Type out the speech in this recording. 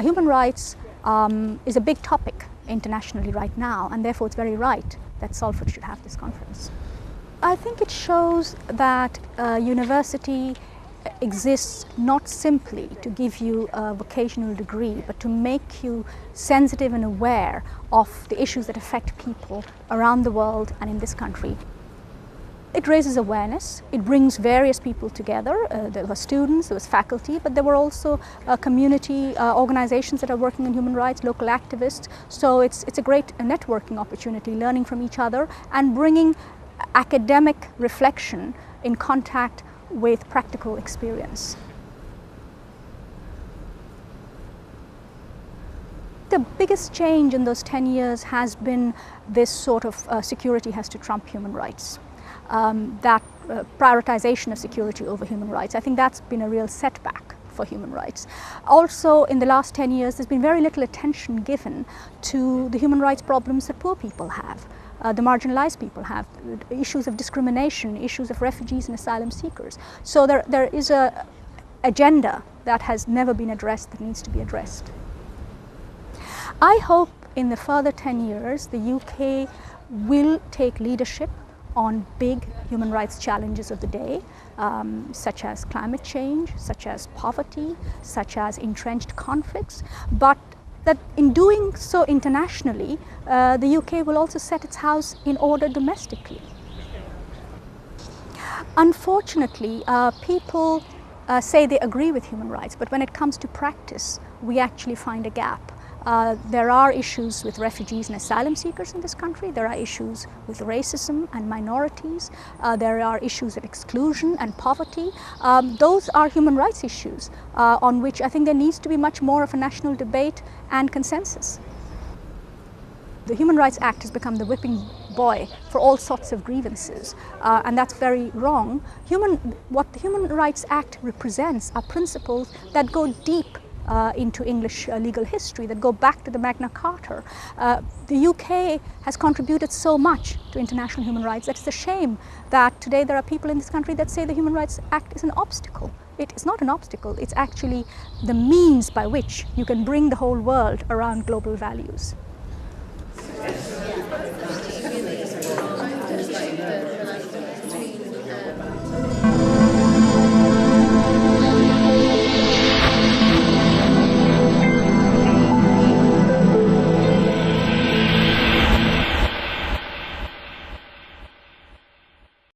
Human rights is a big topic internationally right now, and therefore it's very right that Salford should have this conference. I think it shows that university exists not simply to give you a vocational degree, but to make you sensitive and aware of the issues that affect people around the world and in this country. It raises awareness, it brings various people together. There were students, there was faculty, but there were also community organizations that are working on human rights, local activists. So it's a great networking opportunity, learning from each other and bringing academic reflection in contact with practical experience. The biggest change in those 10 years has been this sort of security has to trump human rights. That prioritization of security over human rights. I think that's been a real setback for human rights. Also, in the last 10 years, there's been very little attention given to the human rights problems that poor people have, the marginalized people have, issues of discrimination, issues of refugees and asylum seekers. So there is an agenda that has never been addressed that needs to be addressed. I hope in the further 10 years, the UK will take leadership on big human rights challenges of the day, such as climate change, such as poverty, such as entrenched conflicts, but that in doing so internationally, the UK will also set its house in order domestically. Unfortunately, people say they agree with human rights, but when it comes to practice, we actually find a gap. There are issues with refugees and asylum seekers in this country. There are issues with racism and minorities. There are issues of exclusion and poverty. Those are human rights issues on which I think there needs to be much more of a national debate and consensus. The Human Rights Act has become the whipping boy for all sorts of grievances, and that's very wrong. What the Human Rights Act represents are principles that go deep into English legal history, that go back to the Magna Carta. The UK has contributed so much to international human rights that it's a shame that today there are people in this country that say the Human Rights Act is an obstacle. It is not an obstacle, it's actually the means by which you can bring the whole world around global values.